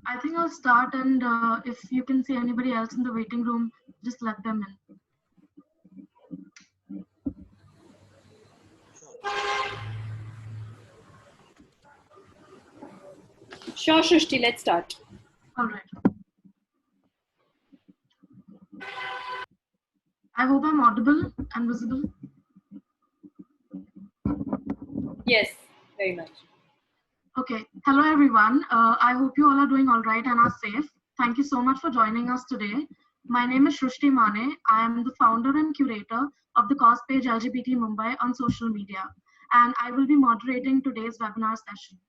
I think I'll start, and if you can see anybody else in the waiting room, just let them in. Sure, Shrushti, let's start. All right. I hope I'm audible and visible. Yes, very much. Okay. Hello, everyone. I hope you all are doing all right and are safe. Thank you so much for joining us today. My name is Shrushti Mane. I am the founder and curator of the cause page LGBT Mumbai on social media, and I will be moderating today's webinar session.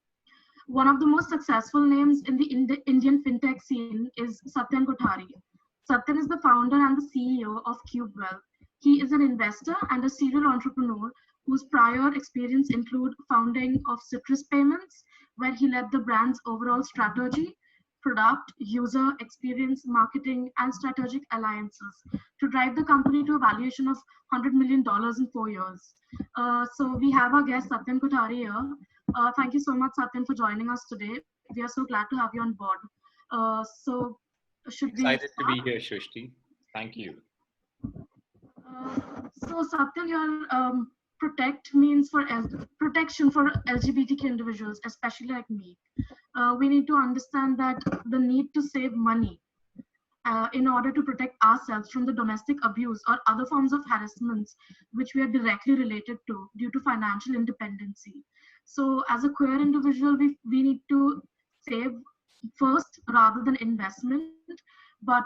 One of the most successful names in the Indian fintech scene is Satyen Kothari. Satyen is the founder and the CEO of CubeWell. He is an investor and a serial entrepreneur whose prior experience include founding of Citrus Payments, where he led the brand's overall strategy, product, user experience, marketing, and strategic alliances to drive the company to a valuation of $100 million in 4 years. So we have our guest Satyen Kothari here. Thank you so much, Satyen, for joining us today. We are so glad to have you on board. So should we Excited to be here, Shrushti. Thank you. So Satyen, your protect means for protection for LGBTQ individuals, especially like me. We need to understand that the need to save money in order to protect ourselves from the domestic abuse or other forms of harassments which we are directly related to due to financial independency. So as a queer individual, we need to save first rather than investment, but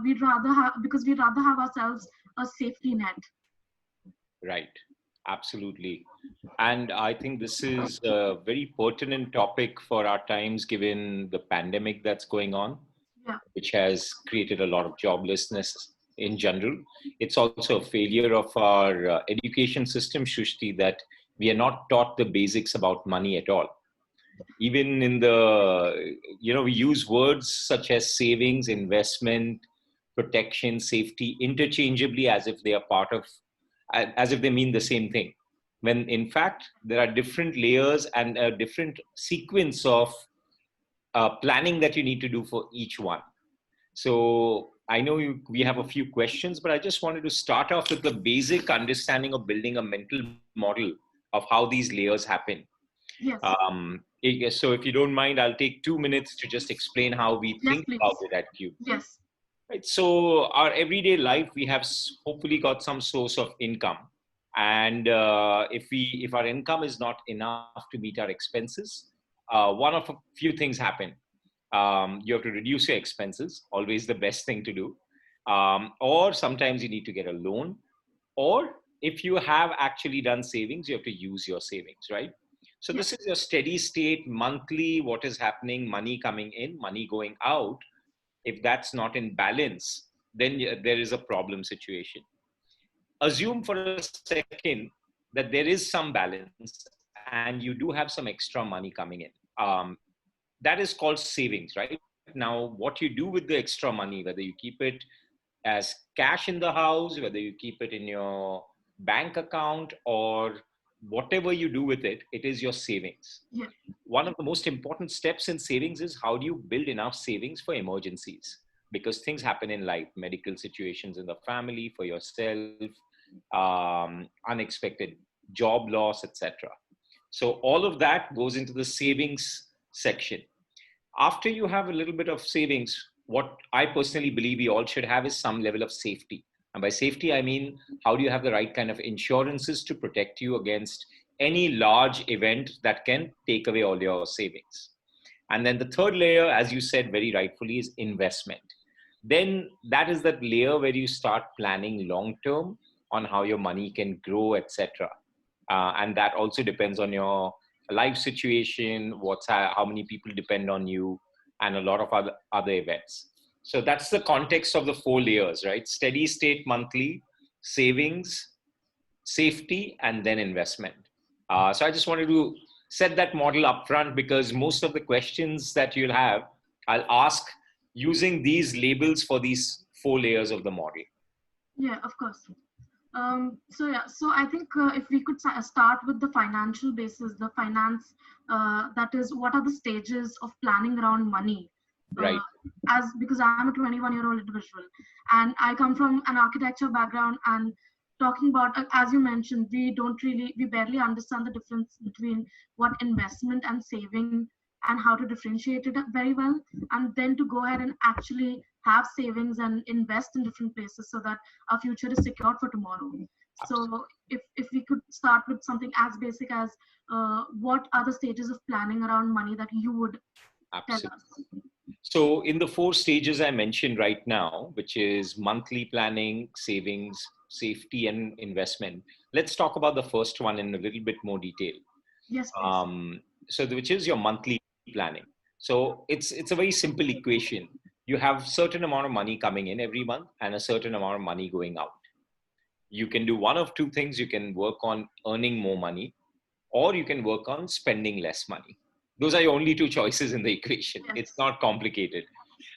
we'd rather have ourselves a safety net. Right. Absolutely. And I think this is a very pertinent topic for our times, given the pandemic that's going on, which has created a lot of joblessness in general. It's also a failure of our education system, Shrushti, that we are not taught the basics about money at all. Even in the, we use words such as savings, investment, protection, safety interchangeably as if they are as if they mean the same thing. When in fact, there are different layers and a different sequence of planning that you need to do for each one. So I know we have a few questions, but I just wanted to start off with the basic understanding of building a mental model of how these layers happen. Yes. So if you don't mind, I'll take 2 minutes to just explain how we think about it at Cube. Yes. Right. So our everyday life, we have hopefully got some source of income. And if our income is not enough to meet our expenses, one of a few things happen. You have to reduce your expenses, always the best thing to do. Or sometimes you need to get a loan. Or if you have actually done savings, you have to use your savings, right? So this is your steady state, monthly, what is happening, money coming in, money going out. If that's not in balance, then there is a problem situation. Assume for a second that there is some balance and you do have some extra money coming in. That is called savings, right? Now, what you do with the extra money, whether you keep it as cash in the house, whether you keep it in your bank account, or whatever you do with it, it is your savings. Yeah. One of the most important steps in savings is how do you build enough savings for emergencies? Because things happen in life, medical situations in the family, for yourself, unexpected job loss, etc. So all of that goes into the savings section. After you have a little bit of savings, what I personally believe we all should have is some level of safety. And by safety, I mean, how do you have the right kind of insurances to protect you against any large event that can take away all your savings? And then the third layer, as you said very rightfully, is investment. Then that is that layer where you start planning long term on how your money can grow, etc. And that also depends on your life situation, how many people depend on you, and a lot of other events. So that's the context of the 4 layers, right? Steady state monthly, savings, safety, and then investment. So I just wanted to set that model up front because most of the questions that you'll have, I'll ask using these labels for these 4 layers of the model. Yeah, of course. So I think if we could start with the financial basis, the finance, that is, what are the stages of planning around money? Right. Because I'm a 21-year-old individual, and I come from an architecture background, and talking about, as you mentioned, we barely understand the difference between what investment and saving and how to differentiate it very well, and then to go ahead and actually have savings and invest in different places so that our future is secured for tomorrow. So if we could start with something as basic as what are the stages of planning around money that you would tell us? So in the 4 stages I mentioned right now, which is monthly planning, savings, safety, and investment, let's talk about the first one in a little bit more detail. Yes, please. Which is your monthly planning. So it's a very simple equation. You have certain amount of money coming in every month and a certain amount of money going out. You can do one of two things. You can work on earning more money, or you can work on spending less money. Those are your only two choices in the equation. Yes. It's not complicated.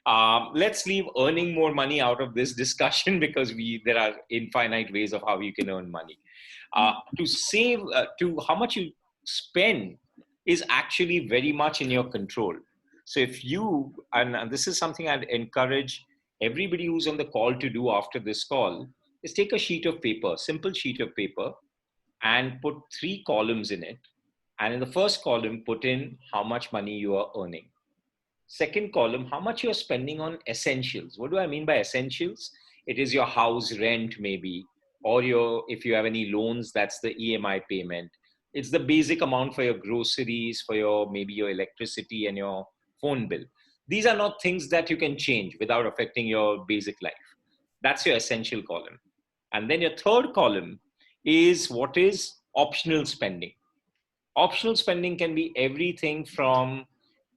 Let's leave earning more money out of this discussion because there are infinite ways of how you can earn money. To save, to how much you spend is actually very much in your control. So if you, and this is something I'd encourage everybody who's on the call to do after this call, is take a sheet of paper, simple sheet of paper, and put 3 columns in it. And in the first column, put in how much money you are earning. Second column, how much you're spending on essentials. What do I mean by essentials? It is your house rent, maybe, or if you have any loans, that's the EMI payment. It's the basic amount for your groceries, for maybe your electricity and your phone bill. These are not things that you can change without affecting your basic life. That's your essential column. And then your third column is what is optional spending. Optional spending can be everything from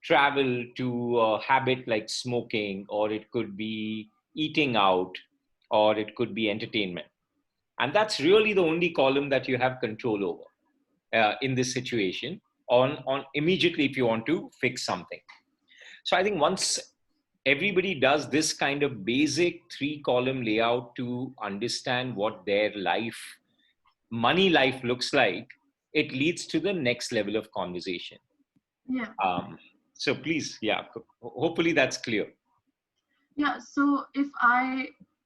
travel to a habit like smoking, or it could be eating out, or it could be entertainment. And that's really the only column that you have control over in this situation on immediately if you want to fix something. So I think once everybody does this kind of basic 3-column layout to understand what their money life looks like, it leads to the next level of conversation. Yeah. So please, hopefully that's clear. Yeah, so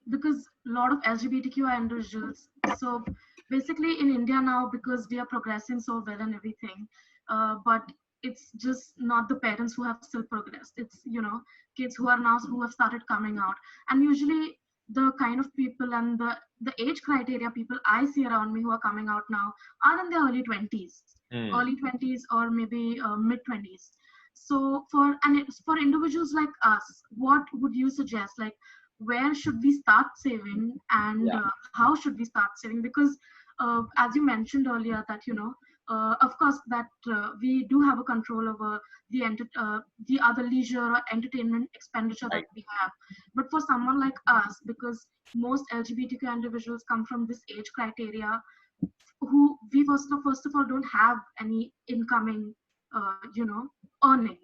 because a lot of LGBTQI individuals, so basically in India now, because we are progressing so well and everything, but it's just not the parents who have still progressed. It's, kids who have started coming out. And usually the kind of people and the age criteria people I see around me who are coming out now are in their early 20s, or maybe mid 20s. So for individuals like us, what would you suggest? Like, where should we start saving, and how should we start saving? Because as you mentioned earlier, that of course that we do have a control over the other leisure or entertainment expenditure that we have. But for someone like us, because most LGBTQ individuals come from this age criteria, who we first of all don't have any incoming earnings.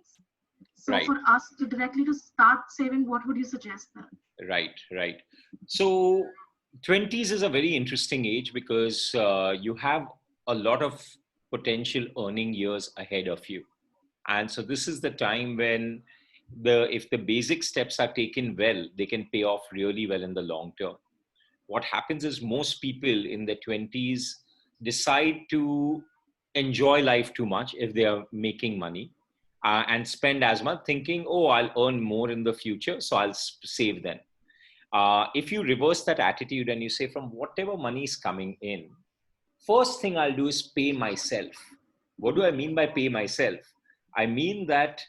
So for us to directly to start saving, what would you suggest then? Right. So 20s is a very interesting age because you have a lot of potential earning years ahead of you. And so this is the time when if the basic steps are taken well, they can pay off really well in the long term. What happens is most people in their 20s decide to enjoy life too much if they are making money and spend as much, thinking, oh, I'll earn more in the future, so I'll save then. If you reverse that attitude and you say, from whatever money is coming in, first thing I'll do is pay myself. What do I mean by pay myself? I mean that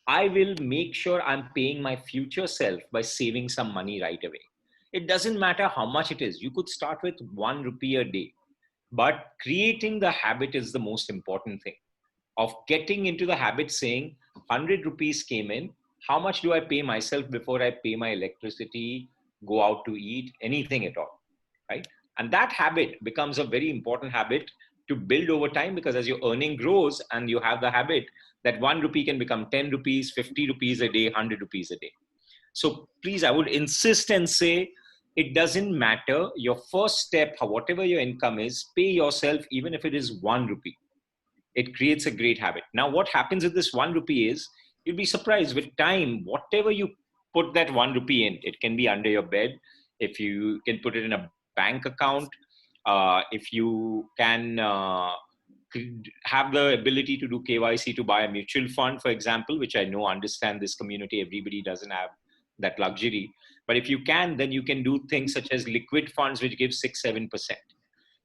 I will make sure I'm paying my future self by saving some money right away. It doesn't matter how much it is. You could start with 1 rupee a day, but creating the habit is the most important thing of getting into the habit saying 100 rupees came in. How much do I pay myself before I pay my electricity, go out to eat, anything at all? Right? And that habit becomes a very important habit to build over time, because as your earning grows and you have the habit, that 1 rupee can become 10 rupees, 50 rupees a day, 100 rupees a day. So please, I would insist and say it doesn't matter. Your first step, whatever your income is, pay yourself, even if it is 1 rupee. It creates a great habit. Now, what happens with this 1 rupee is you'll be surprised with time, whatever you put that 1 rupee in, it can be under your bed. If you can put it in a bank account, if you can have the ability to do KYC to buy a mutual fund, for example, which I know, understand this community, everybody doesn't have that luxury. But if you can, then you can do things such as liquid funds, which give 6, 7%.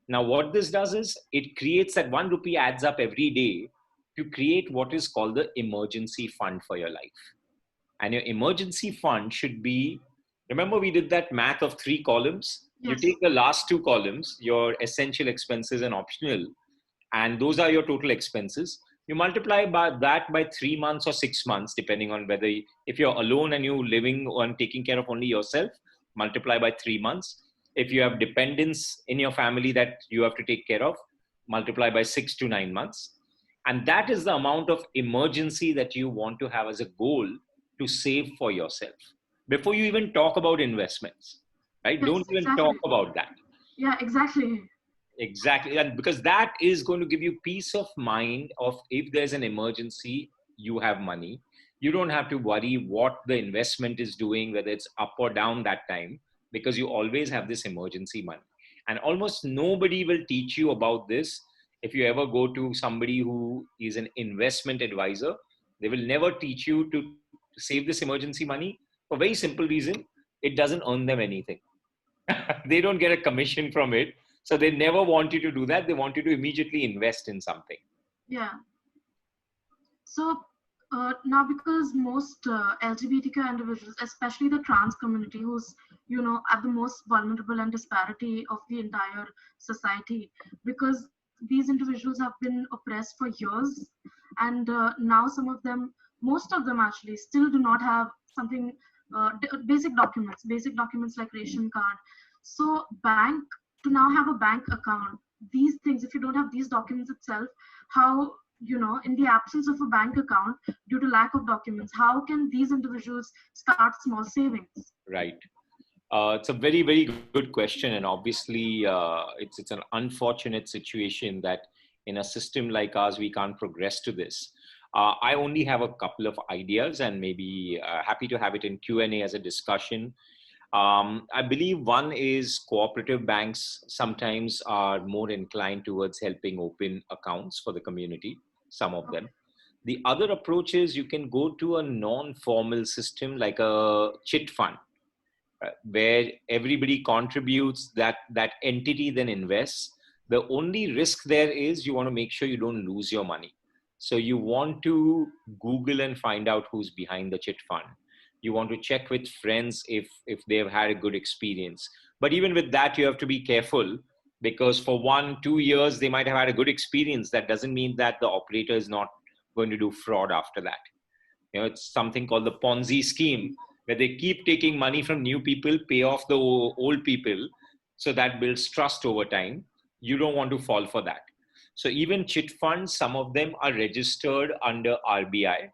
Now, what this does is it creates that 1 rupee adds up every day to create what is called the emergency fund for your life. And your emergency fund should be, remember, we did that math of 3 columns. You Yes. take the last 2 columns, your essential expenses and optional, and those are your total expenses. You multiply by that by 3 months or 6 months, depending on whether, if you're alone and you're living and taking care of only yourself, multiply by 3 months. If you have dependents in your family that you have to take care of, multiply by 6 to 9 months. And that is the amount of emergency that you want to have as a goal to save for yourself before you even talk about investments, right? Yes, Don't even exactly. talk about that. Yeah, exactly. Exactly. And because that is going to give you peace of mind of, if there's an emergency, you have money. You don't have to worry what the investment is doing, whether it's up or down that time, because you always have this emergency money. And almost nobody will teach you about this. If you ever go to somebody who is an investment advisor, they will never teach you to save this emergency money for a very simple reason. It doesn't earn them anything. They don't get a commission from it. So they never want you to do that. They want you to immediately invest in something. Yeah. So now, because most LGBTQ individuals, especially the trans community, who's at the most vulnerable and disparity of the entire society, because these individuals have been oppressed for years, and now some of them, most of them actually, still do not have something basic documents like ration card. So bank to now have a bank account. These things, if you don't have these documents itself, how in the absence of a bank account due to lack of documents, how can these individuals start small savings? Right. It's a very, very good question. And obviously, it's an unfortunate situation that in a system like ours, we can't progress to this. I only have a couple of ideas, and maybe happy to have it in Q&A as a discussion. I believe one is cooperative banks sometimes are more inclined towards helping open accounts for the community, some of them. The other approach is you can go to a non-formal system like a chit fund, where everybody contributes, that entity then invests. The only risk there is you want to make sure you don't lose your money. So you want to Google and find out who's behind the chit fund. You want to check with friends if they've had a good experience. But even with that, you have to be careful, because for 1-2 years they might have had a good experience. That doesn't mean that the operator is not going to do fraud after that. It's something called the Ponzi scheme, where they keep taking money from new people, pay off the old people. So that builds trust over time. You don't want to fall for that. So even chit funds, some of them are registered under RBI,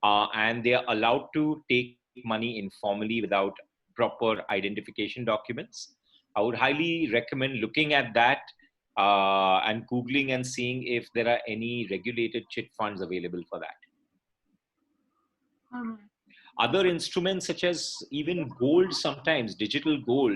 and they are allowed to take money informally without proper identification documents. I would highly recommend looking at that and Googling and seeing if there are any regulated chit funds available for that. All right. Other instruments such as even gold, sometimes digital gold,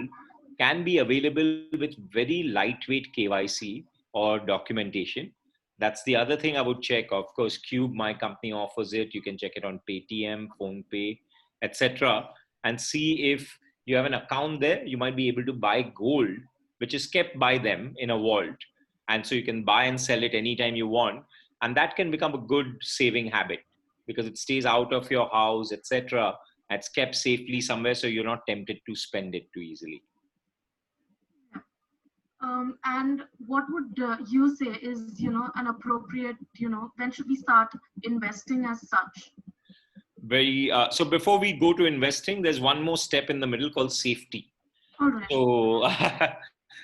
can be available with very lightweight KYC or documentation. That's the other thing I would check. Of course, Cube, my company, offers it. You can check it on Paytm, PhonePe, etc., and see if you have an account there. You might be able to buy gold, which is kept by them in a vault, and so you can buy and sell it anytime you want, and that can become a good saving habit. because it stays out of your house, etc. It's kept safely somewhere, so you're not tempted to spend it too easily. And what would you say is, an appropriate, when should we start investing as such? So before we go to investing, there's one more step in the middle called safety. All right. So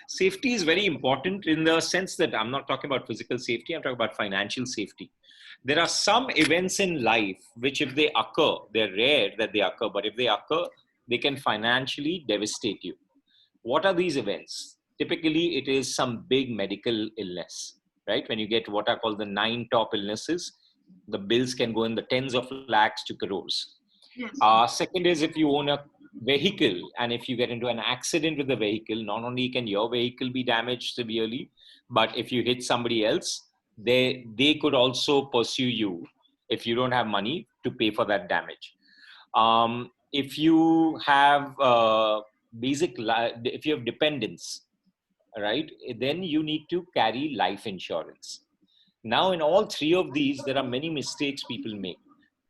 safety is very important in the sense that I'm not talking about physical safety, I'm talking about financial safety. There are some events in life which, if they occur, they're rare that they occur, but if they occur, they can financially devastate you. What are these events? Typically, it is some big medical illness, right? When you get what are called the 9 top illnesses, the bills can go in the tens of lakhs to crores. Yes. Second is if you own a vehicle and if you get into an accident with the vehicle, not only can your vehicle be damaged severely, but if you hit somebody else, they could also pursue you if you don't have money to pay for that damage. If you have if you have dependents, right, then you need to carry life insurance. Now, in all 3 of these, there are many mistakes people make.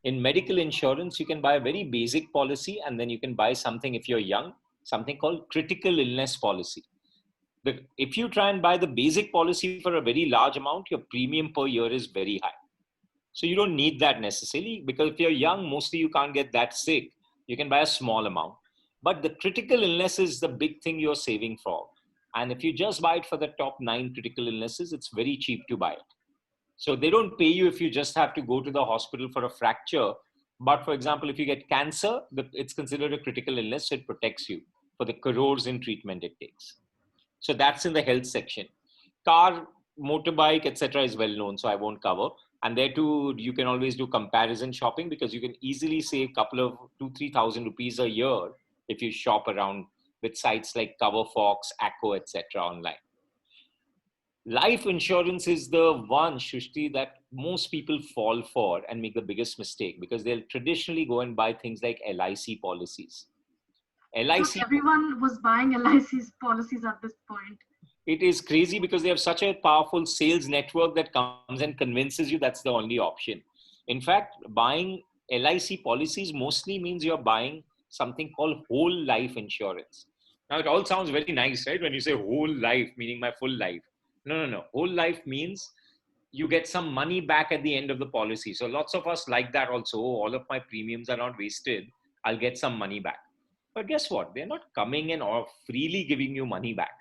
In medical insurance, you can buy a very basic policy, and then you can buy something, if you're young, something called critical illness policy. If you try and buy the basic policy for a very large amount, your premium per year is very high. So you don't need that necessarily, because if you're young, mostly you can't get that sick. You can buy a small amount. But the critical illness is the big thing you're saving for. And if you just buy it for the top 9 critical illnesses, it's very cheap to buy it. So they don't pay you if you just have to go to the hospital for a fracture. But for example, if you get cancer, it's considered a critical illness, so it protects you for the crores in treatment it takes. So that's in the health section. Car, motorbike, etc. is well known, so I won't cover. And there too, you can always do comparison shopping, because you can easily save a couple of 2,000-3,000 rupees a year if you shop around with sites like CoverFox, Acco, etc. online. Life insurance is the one, Shrushti, that most people fall for and make the biggest mistake, because they'll traditionally go and buy things like LIC policies. So everyone was buying LIC's policies at this point. It is crazy because they have such a powerful sales network that comes and convinces you that's the only option. In fact, buying LIC policies mostly means you're buying something called whole life insurance. Now, it all sounds very nice, right? When you say whole life, meaning my full life. No. Whole life means you get some money back at the end of the policy. So lots of us like that also. All of my premiums are not wasted. I'll get some money back. But guess what? They're not coming in or freely giving you money back.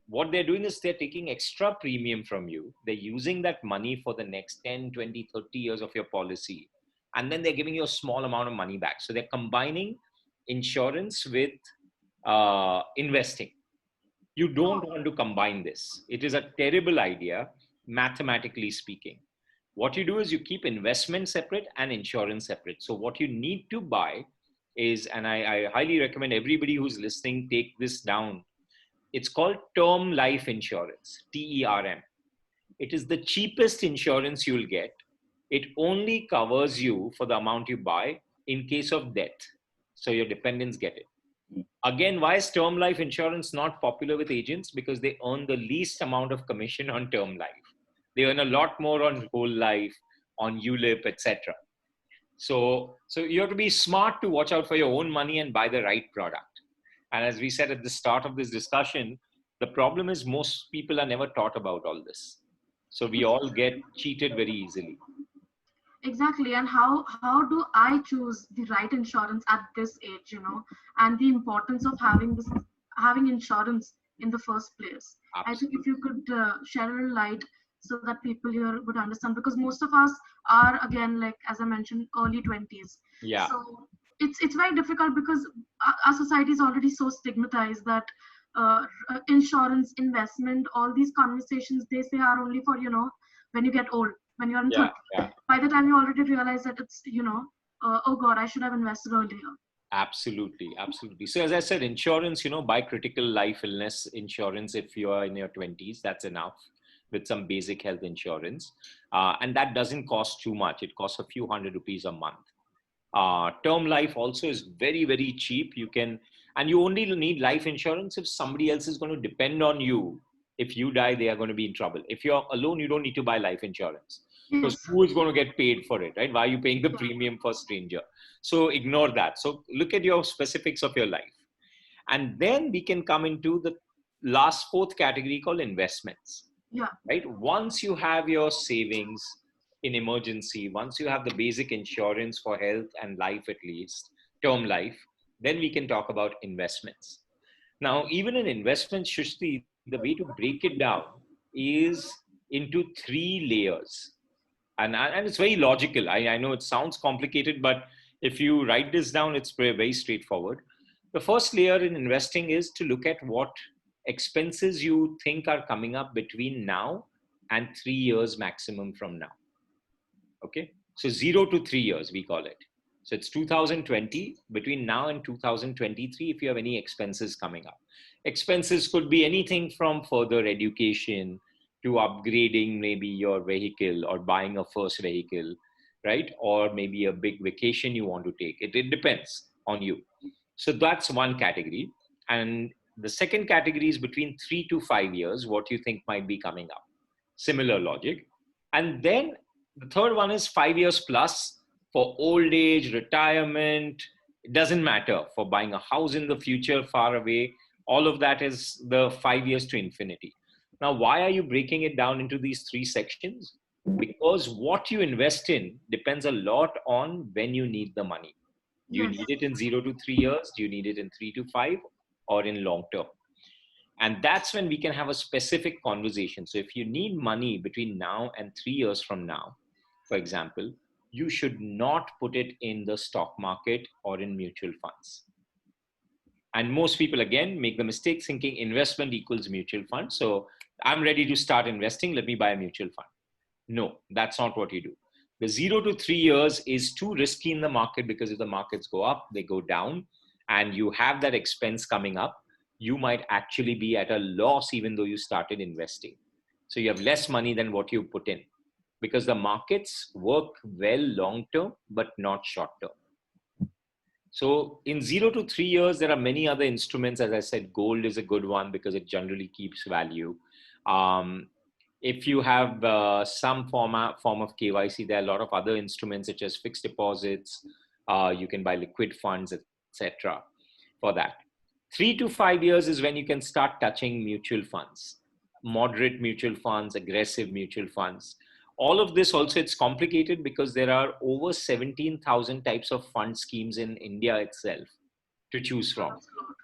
What they're doing is they're taking extra premium from you. They're using that money for the next 10, 20, 30 years of your policy. And then they're giving you a small amount of money back. So they're combining insurance with investing. You don't want to combine this. It is a terrible idea, mathematically speaking. What you do is you keep investment separate and insurance separate. So what you need to buy is, and I highly recommend everybody who's listening take this down. It's called term life insurance, TERM. It is the cheapest insurance you'll get. It only covers you for the amount you buy in case of death. So your dependents get it. Again, why is term life insurance not popular with agents? Because they earn the least amount of commission on term life. They earn a lot more on whole life, on ULIP, etc. So you have to be smart to watch out for your own money and buy the right product. And as we said at the start of this discussion, the problem is most people are never taught about all this. So we all get cheated very easily. Exactly. And how do I choose the right insurance at this age, and the importance of having insurance in the first place? Absolutely. I think if you could share a light so that people here would understand, because most of us are, again, like, as I mentioned, early 20s. Yeah. So it's very difficult because our society is already so stigmatized that insurance, investment, all these conversations, they say are only for, when you get old. When you're in 30, by the time you already realize that it's, oh God, I should have invested earlier. Absolutely. So as I said, insurance, buy critical life illness insurance if you are in your 20s, that's enough, with some basic health insurance. And that doesn't cost too much. It costs a few hundred rupees a month. Term life also is very, very cheap. And you only need life insurance if somebody else is going to depend on you. If you die, they are going to be in trouble. If you're alone, you don't need to buy life insurance. Because Yes. who is going to get paid for it, right? Why are you paying the premium for stranger? So ignore that. So look at your specifics of your life. And then we can come into the last fourth category called investments, Yeah. right? Once you have your savings in emergency, once you have the basic insurance for health and life, at least term life, then we can talk about investments. Now, even in investments, Shrushti, the way to break it down is into three layers. And it's very logical. I know it sounds complicated, but if you write this down, it's very, very straightforward. The first layer in investing is to look at what expenses you think are coming up between now and 3 years maximum from now. Okay. So 0 to 3 years, we call it. So it's 2020, between now and 2023, if you have any expenses coming up. Expenses could be anything from further education to upgrading maybe your vehicle or buying a first vehicle, right? Or maybe a big vacation you want to take. It depends on you. So that's one category. And the second category is between 3 to 5 years, what you think might be coming up. Similar logic. And then the third one is 5 years plus for old age, retirement. It doesn't matter for buying a house in the future, far away. All of that is the 5 years to infinity. Now, why are you breaking it down into these three sections? Because what you invest in depends a lot on when you need the money. Do you Yes. need it in 0 to 3 years? Do you need it in 3 to 5 or in long term? And that's when we can have a specific conversation. So if you need money between now and 3 years from now, for example, you should not put it in the stock market or in mutual funds. And most people, again, make the mistake thinking investment equals mutual fund. So I'm ready to start investing. Let me buy a mutual fund. No, that's not what you do. The 0 to 3 years is too risky in the market because if the markets go up, they go down, and you have that expense coming up, you might actually be at a loss even though you started investing. So you have less money than what you put in because the markets work well long term, but not short term. So in 0 to 3 years, there are many other instruments. As I said, gold is a good one because it generally keeps value. If you have some form of KYC, there are a lot of other instruments such as fixed deposits. You can buy liquid funds, etc. for that. 3 to 5 years is when you can start touching mutual funds, moderate mutual funds, aggressive mutual funds. All of this also, it's complicated because there are over 17,000 types of fund schemes in India itself to choose from. That's a lot.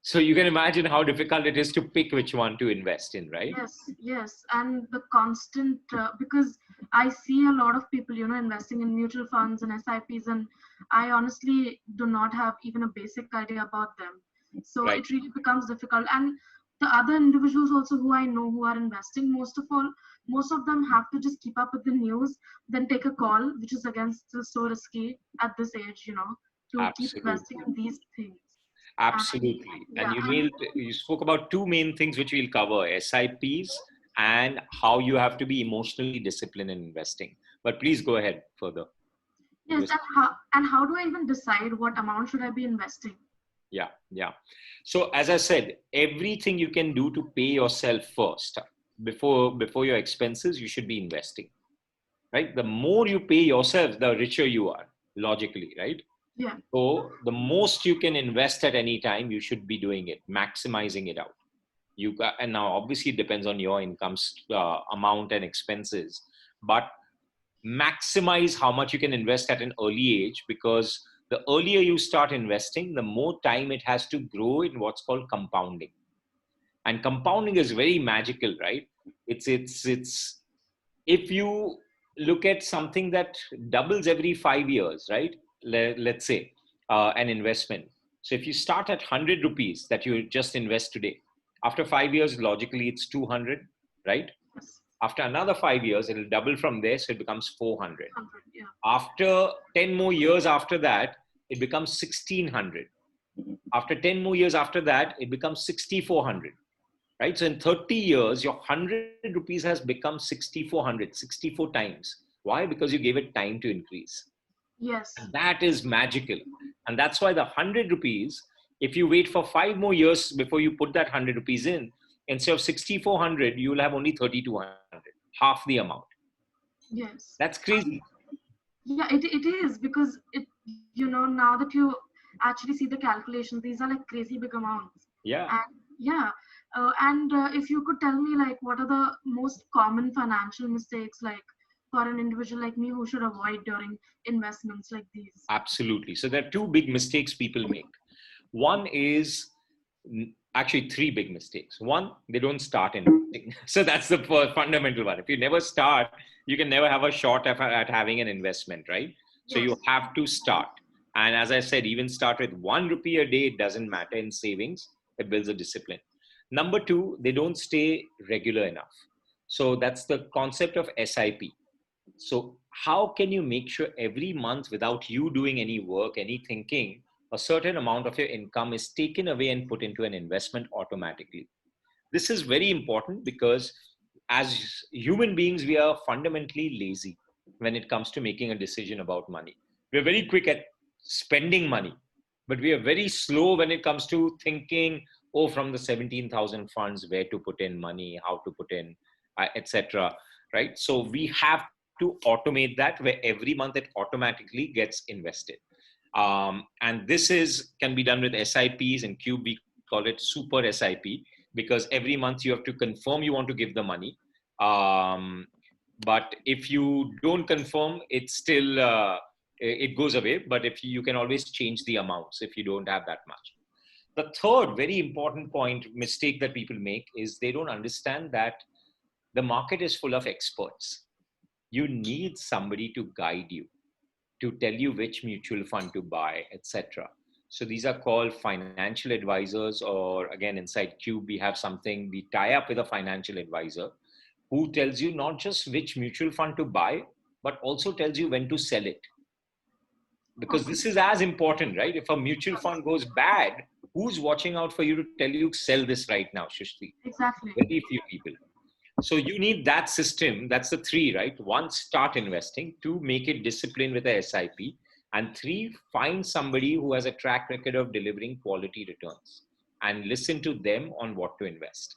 So you can imagine how difficult it is to pick which one to invest in, right? Yes, yes, and the constant because I see a lot of people, investing in mutual funds and SIPs, and I honestly do not have even a basic idea about them. So Right. it really becomes difficult. And the other individuals also who I know who are investing, most of them have to just keep up with the news, then take a call, which is again still so risky at this age, to keep investing Absolutely. in these things. And Absolutely. And yeah, and you spoke about two main things which we'll cover, SIPs and how you have to be emotionally disciplined in investing. But please go ahead further. yes, and how do I even decide what amount should I be investing? Yeah, yeah. So as I said, everything you can do to pay yourself first before your expenses, you should be investing, right? The more you pay yourself, the richer you are, logically, right? Yeah. So the most you can invest at any time, you should be doing it, maximizing it out. And now obviously it depends on your income amount and expenses, but maximize how much you can invest at an early age, because the earlier you start investing, the more time it has to grow in what's called compounding. And compounding is very magical, right? It's if you look at something that doubles every 5 years, right? Let's say an investment. So if you start at 100 rupees that you just invest today, after 5 years, logically it's 200, right? Yes. After another 5 years, it'll double from there, so it becomes 400. 100. Yeah. After 10 more years after that, it becomes 1600. After 10 more years after that, it becomes 6400. Right? So in 30 years, your 100 rupees has become 6400, 64 times. Why? Because you gave it time to increase. Yes. And that is magical. And that's why the 100 rupees, if you wait for 5 more years before you put that 100 rupees in, instead of 6400, you will have only 3200, half the amount. Yes. That's crazy. Yeah, it is, because now that you actually see the calculations, these are like crazy big amounts. Yeah. And yeah, and if you could tell me, like, what are the most common financial mistakes, like, for an individual like me who should avoid during investments like these? Absolutely. So there are two big mistakes people make. One is actually three big mistakes. One, they don't start investing. So that's the fundamental one. If you never start, you can never have a shot at having an investment, right? So you Yes. have to start. And as I said, even start with 1 rupee a day, it doesn't matter in savings. It builds a discipline. Number two, they don't stay regular enough. So that's the concept of SIP. So, how can you make sure every month, without you doing any work, any thinking, a certain amount of your income is taken away and put into an investment automatically? This is very important because as human beings, we are fundamentally lazy when it comes to making a decision about money. We're very quick at spending money, but we are very slow when it comes to thinking, oh, from the 17,000 funds, where to put in money, how to put in, etc. Right? So we have to automate that, where every month it automatically gets invested. And this is can be done with SIPs. In Cube, we call it super SIP, because every month you have to confirm you want to give the money. Um, but if you don't confirm, it's still it goes away. But if you can always change the amounts if you don't have that much. The third very important point mistake that people make is they don't understand that the market is full of experts. You need somebody to guide you, to tell you which mutual fund to buy, etc. So these are called financial advisors, or again, inside Cube, we have something, we tie up with a financial advisor who tells you not just which mutual fund to buy, but also tells you when to sell it. Because Okay. this is as important, right? If a mutual fund goes bad, who's watching out for you to tell you, sell this right now, Shrushti? Exactly. Very few people. So you need that system. That's the three, right? One, start investing. Two, make it disciplined with a SIP. And three, find somebody who has a track record of delivering quality returns and listen to them on what to invest.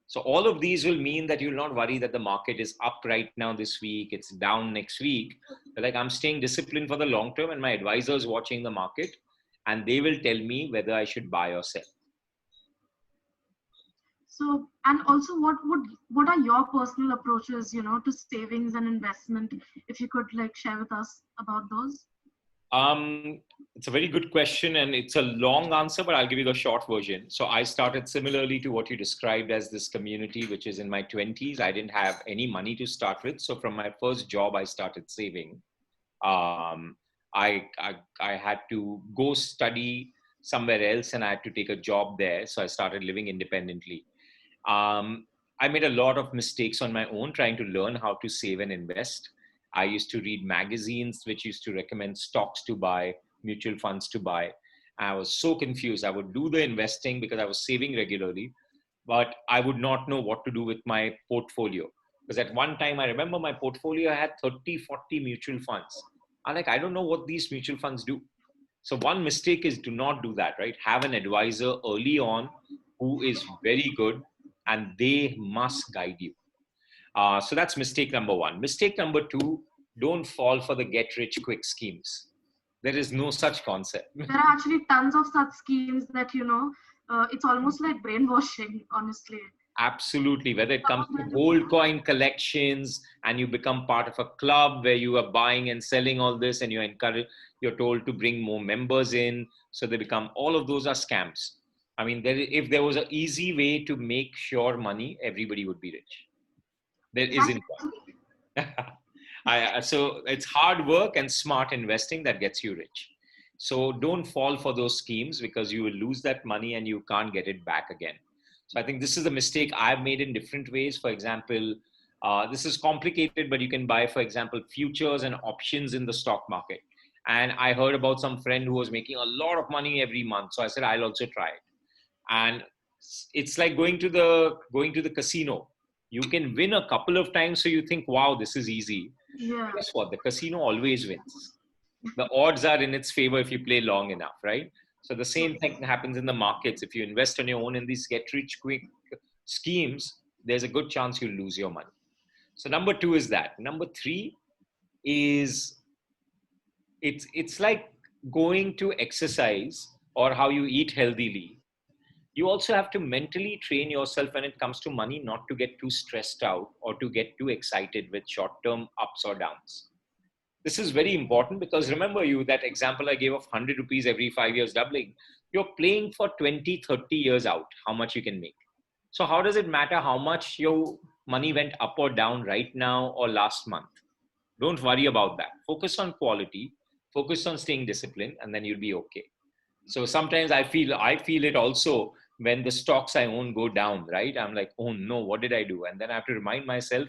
So all of these will mean that you'll not worry that the market is up right now this week, it's down next week. But like, I'm staying disciplined for the long term, and my advisor is watching the market, and they will tell me whether I should buy or sell. So, and also, what are your personal approaches, to savings and investment? If you could, like, share with us about those. Um, it's a very good question, and it's a long answer, but I'll give you the short version. So I started similarly to what you described as this community, which is in my 20s. I didn't have any money to start with. So from my first job, I started saving. Um, I had to go study somewhere else, and I had to take a job there. So I started living independently. Um, I made a lot of mistakes on my own trying to learn how to save and invest. I used to read magazines which used to recommend stocks to buy, mutual funds to buy. I was so confused. I would do the investing because I was saving regularly, but I would not know what to do with my portfolio. Because at one time, I remember my portfolio had 30, 40 mutual funds. I'm like, I don't know what these mutual funds do. So one mistake is, do not do that, right? Have an advisor early on who is very good, and they must guide you. So that's mistake number one. Mistake number two, don't fall for the get rich quick schemes. There is no such concept. There are actually tons of such schemes that, it's almost like brainwashing, honestly. Absolutely. Whether it Some comes of to them just, gold coin collections, and you become part of a club where you are buying and selling all this, and you're told to bring more members in. So they become, all of those are scams. I mean, if there was an easy way to make sure money, everybody would be rich. There isn't exactly. one. So it's hard work and smart investing that gets you rich. So don't fall for those schemes, because you will lose that money and you can't get it back again. So I think this is a mistake I've made in different ways. For example, this is complicated, but you can buy, for example, futures and options in the stock market. And I heard about some friend who was making a lot of money every month. So I said, I'll also try it. And it's like going to the casino. You can win a couple of times, so you think, wow, this is easy. Yeah. Guess what? The casino always wins. The odds are in its favor if you play long enough, right? So the same thing happens in the markets. If you invest on your own in these get rich quick schemes, there's a good chance you'll lose your money. So number two is that. Number three is it's like going to exercise or how you eat healthily. You also have to mentally train yourself when it comes to money, not to get too stressed out or to get too excited with short-term ups or downs. This is very important because remember that example I gave of 100 rupees every 5 years doubling, you're playing for 20, 30 years out, how much you can make. So how does it matter how much your money went up or down right now or last month? Don't worry about that. Focus on quality, focus on staying disciplined, and then you'll be okay. So sometimes I feel it also when the stocks I own go down, right? I'm like, oh no, what did I do? And then I have to remind myself,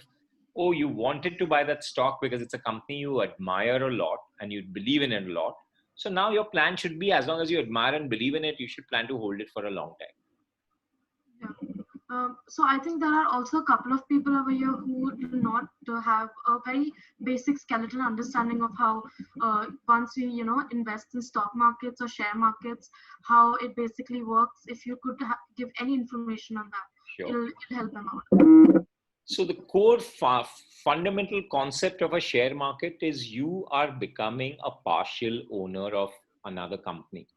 oh, you wanted to buy that stock because it's a company you admire a lot and you believe in it a lot. So now your plan should be, as long as you admire and believe in it, you should plan to hold it for a long time. Yeah. So I think there are also a couple of people over here who do not have a very basic skeletal understanding of how once we invest in stock markets or share markets, how it basically works. If you could give any information on that, Sure. it'll help them out. So the core fundamental concept of a share market is you are becoming a partial owner of another company.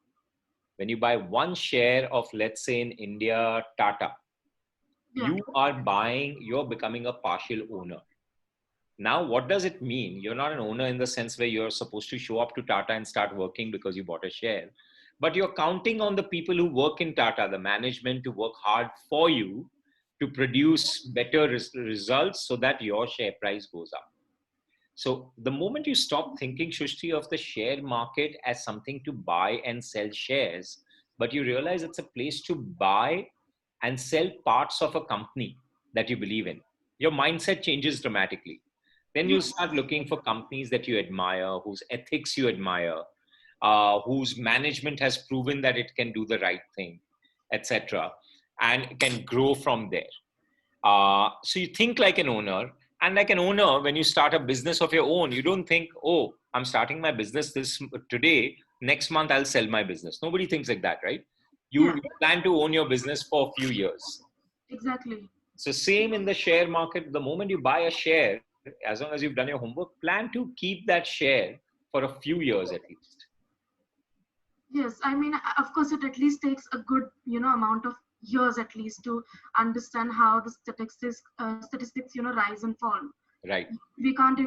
When you buy one share of, let's say in India, Tata, Yeah. you're becoming a partial owner. Now, what does it mean? You're not an owner in the sense where you're supposed to show up to Tata and start working because you bought a share, but you're counting on the people who work in Tata, the management, to work hard for you to produce better results so that your share price goes up. So the moment you stop thinking, Shrushti, of the share market as something to buy and sell shares, but you realize it's a place to buy and sell parts of a company that you believe in, your mindset changes dramatically. Then you start looking for companies that you admire, whose ethics you admire, whose management has proven that it can do the right thing, etc., and can grow from there. So you think like an owner, and like an owner, when you start a business of your own, you don't think, oh, I'm starting my business today, next month I'll sell my business. Nobody thinks like that, right? You plan to own your business for a few years. Exactly. So same in the share market. The moment you buy a share, as long as you've done your homework, plan to keep that share for a few years at least. Yes, I mean, of course, it at least takes a good, amount of years at least to understand how the statistics, rise and fall. Right. We can't,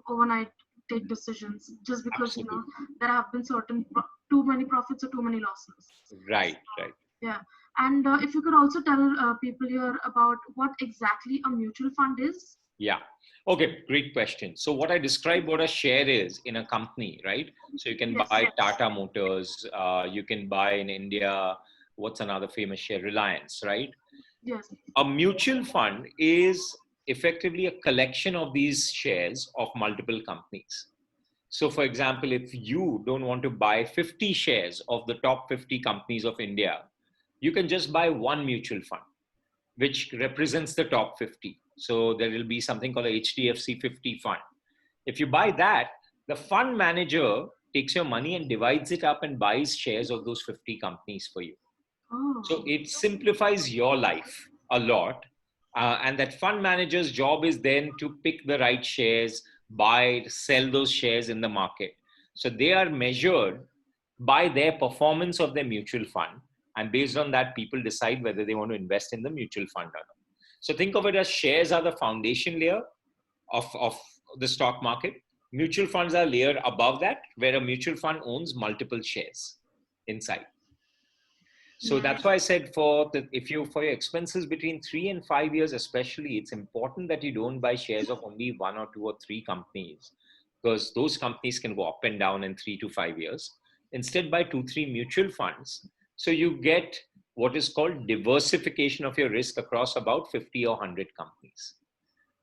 overnight take decisions just because, Absolutely. there have been too many profits or too many losses. Right, right. Yeah. And if you could also tell people here about what exactly a mutual fund is. Yeah. Okay, great question. So what I described what a share is in a company, right? So you can buy Tata Motors, you can buy in India, what's another famous share? Reliance, right? Yes. A mutual fund is effectively a collection of these shares of multiple companies. So for example, if you don't want to buy 50 shares of the top 50 companies of India, you can just buy one mutual fund, which represents the top 50. So there will be something called a HDFC 50 fund. If you buy that, the fund manager takes your money and divides it up and buys shares of those 50 companies for you. Oh. So it simplifies your life a lot. And that fund manager's job is then to pick the right shares, buy, sell those shares in the market. So they are measured by their performance of their mutual fund. And based on that, people decide whether they want to invest in the mutual fund or not. So think of it as shares are the foundation layer of the stock market. Mutual funds are a layer above that, where a mutual fund owns multiple shares inside. So that's why I said for your expenses between 3 and 5 years, especially, it's important that you don't buy shares of only one or two or three companies, because those companies can go up and down in 3 to 5 years. Instead, buy 2, 3 mutual funds. So you get what is called diversification of your risk across about 50 or 100 companies.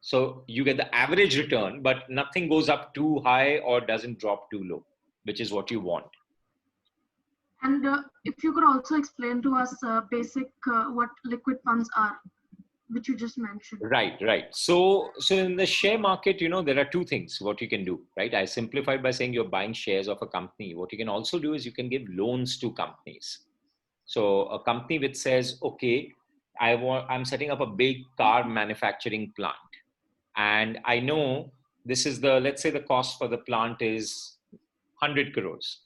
So you get the average return, but nothing goes up too high or doesn't drop too low, which is what you want. And if you could also explain to us basic what liquid funds are, which you just mentioned. Right, right. So in the share market, there are two things what you can do, right? I simplified by saying you're buying shares of a company. What you can also do is you can give loans to companies. So a company which says, okay, I'm setting up a big car manufacturing plant. and I know this is the, let's say the cost for the plant is 100 crores.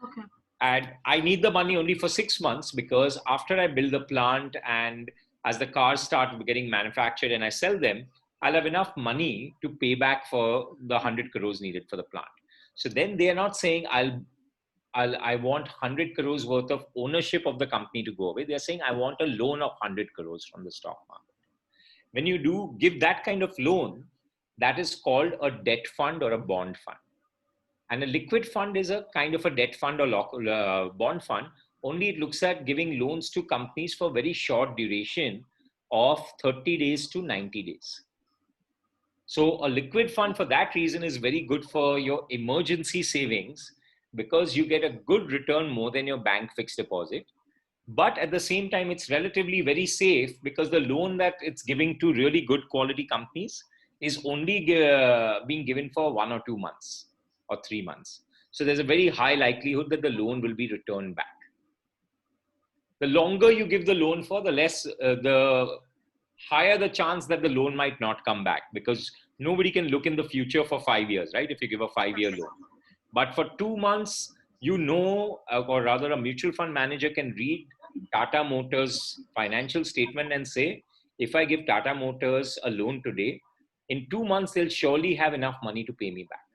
Okay. And I need the money only for 6 months, because after I build the plant and as the cars start getting manufactured and I sell them, I'll have enough money to pay back for the 100 crores needed for the plant. So then they are not saying I want 100 crores worth of ownership of the company to go away. They're saying I want a loan of 100 crores from the stock market. When you do give that kind of loan, that is called a debt fund or a bond fund. And a liquid fund is a kind of a debt fund or bond fund. Only it looks at giving loans to companies for very short duration of 30 days to 90 days. So a liquid fund for that reason is very good for your emergency savings, because you get a good return more than your bank fixed deposit. But at the same time, it's relatively very safe, because the loan that it's giving to really good quality companies is only being given for 1 or 2 months or 3 months. So there's a very high likelihood that the loan will be returned back. The longer you give the loan for, the higher the chance that the loan might not come back, because nobody can look in the future for 5 years, right? If you give a 5-year loan. But for 2 months, or rather a mutual fund manager can read Tata Motors financial statement and say, if I give Tata Motors a loan today, in 2 months, they'll surely have enough money to pay me back.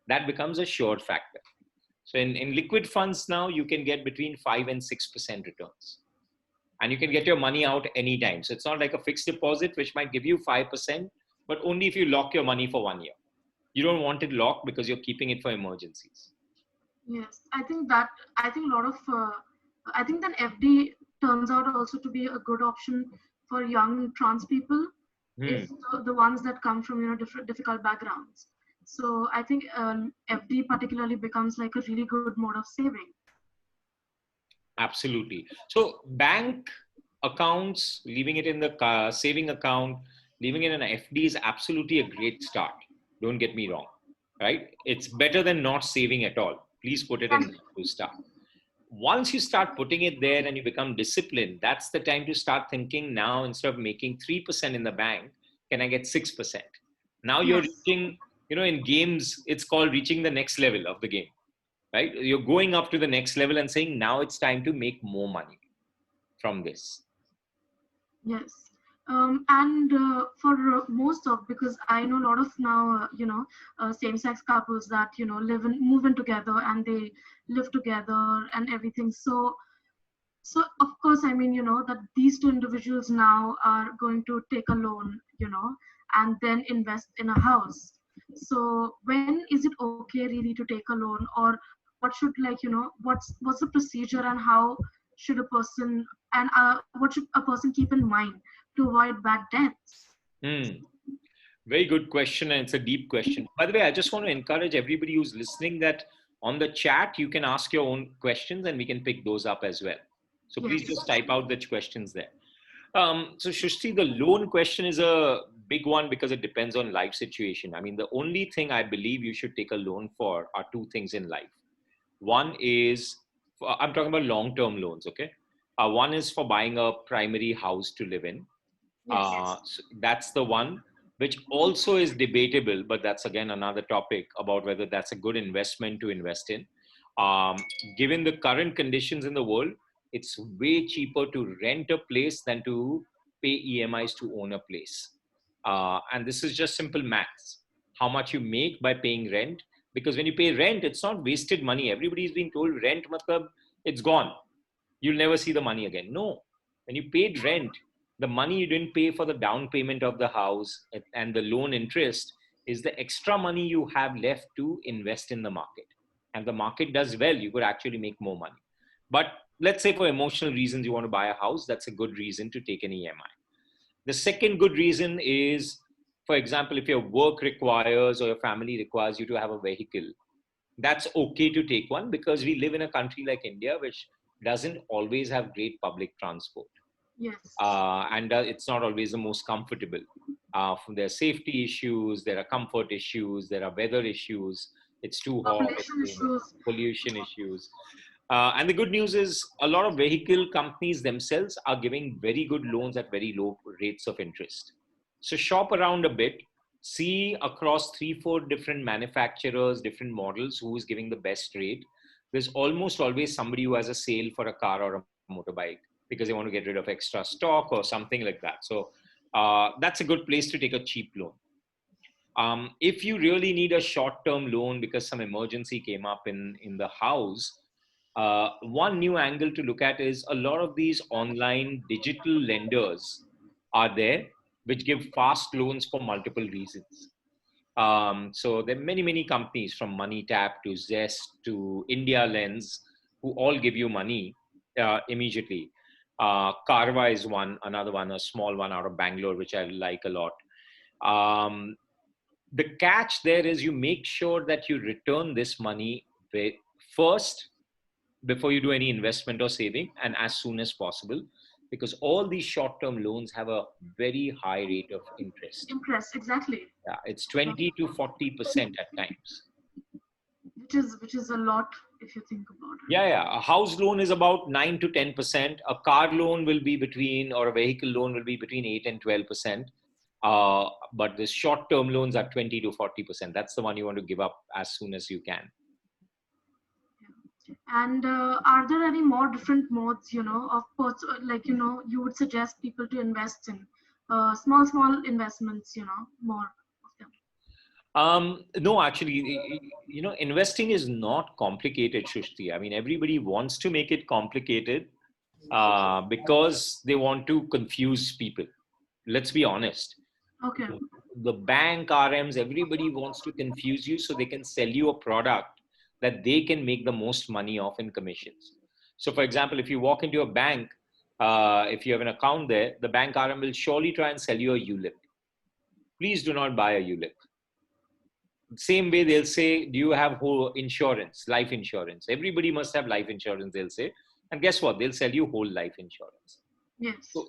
That becomes a sure factor. So in liquid funds now, you can get between 5 and 6% returns. And you can get your money out anytime. So it's not like a fixed deposit, which might give you 5%, but only if you lock your money for 1 year. You don't want it locked because you're keeping it for emergencies. Yes, I think a lot of, I think that FD turns out also to be a good option for young trans people, is the ones that come from, difficult backgrounds. So I think FD particularly becomes like a really good mode of saving. Absolutely. So bank accounts, leaving it in the saving account, leaving it in an FD is absolutely a great start. Don't get me wrong, right? It's better than not saving at all. Please put it in to start. Once you start putting it there and you become disciplined, that's the time to start thinking, now instead of making 3% in the bank, can I get 6%? Now you're reaching, in games, it's called reaching the next level of the game, right? You're going up to the next level and saying, now it's time to make more money from this. Yes. And for most of, because I know a lot of now, same-sex couples that, move in together and they live together and everything. So of course, I mean, that these two individuals now are going to take a loan, and then invest in a house. So when is it okay really to take a loan, or what should, what's the procedure, and how should a person, and what should a person keep in mind to avoid bad debts? Very good question, and it's a deep question. By the way, I just want to encourage everybody who's listening that on the chat, you can ask your own questions and we can pick those up as well. So please just type out the questions there. So Shrushti, the loan question is a big one because it depends on life situation. I mean, the only thing I believe you should take a loan for are two things in life. One is, I'm talking about long-term loans, okay? One is for buying a primary house to live in. So that's the one, which also is debatable, but that's again another topic about whether that's a good investment to invest in. Given the current conditions in the world, it's way cheaper to rent a place than to pay EMIs to own a place. And this is just simple maths. How much you make by paying rent, because when you pay rent, it's not wasted money. Everybody's being told rent, matlab, it's gone. You'll never see the money again. No, when you paid rent, the money you didn't pay for the down payment of the house and the loan interest is the extra money you have left to invest in the market. And the market does well, you could actually make more money. But let's say for emotional reasons, you want to buy a house, that's a good reason to take an EMI. The second good reason is, for example, if your work requires or your family requires you to have a vehicle, that's okay to take one, because we live in a country like India, which doesn't always have great public transport. Yes. And it's not always the most comfortable. There are safety issues, there are comfort issues, there are weather issues. It's too hot, pollution issues. And the good news is a lot of vehicle companies themselves are giving very good loans at very low rates of interest. So shop around a bit. see across 3, 4 different manufacturers, different models, who is giving the best rate. There's almost always somebody who has a sale for a car or a motorbike because they want to get rid of extra stock or something like that. So that's a good place to take a cheap loan. If you really need a short-term loan because some emergency came up in the house, one new angle to look at is a lot of these online digital lenders are there, which give fast loans for multiple reasons. So there are many, many companies from MoneyTap to Zest to India Lens who all give you money immediately. Carva is another one, a small one out of Bangalore, which I like a lot. The catch there is you make sure that you return this money first before you do any investment or saving, and as soon as possible, because all these short-term loans have a very high rate of interest. Interest, exactly. Yeah, it's 20 to 40% at times. Which is a lot if you think about it. Yeah. A house loan is about 9 to 10%. A car loan will be between, or a vehicle loan will be between 8 and 12%. But the short-term loans are 20 to 40%. That's the one you want to give up as soon as you can. And are there any more different modes, of like, you would suggest people to invest in small investments, more of them? No, actually, investing is not complicated, Shrushti. I mean, everybody wants to make it complicated because they want to confuse people. Let's be honest. Okay. The bank RMs, everybody wants to confuse you so they can sell you a product that they can make the most money off in commissions. So, for example, if you walk into a bank, if you have an account there, the bank RM will surely try and sell you a ULIP. Please do not buy a ULIP. Same way they'll say, do you have whole insurance, life insurance? Everybody must have life insurance, they'll say. And guess what? They'll sell you whole life insurance. Yes. So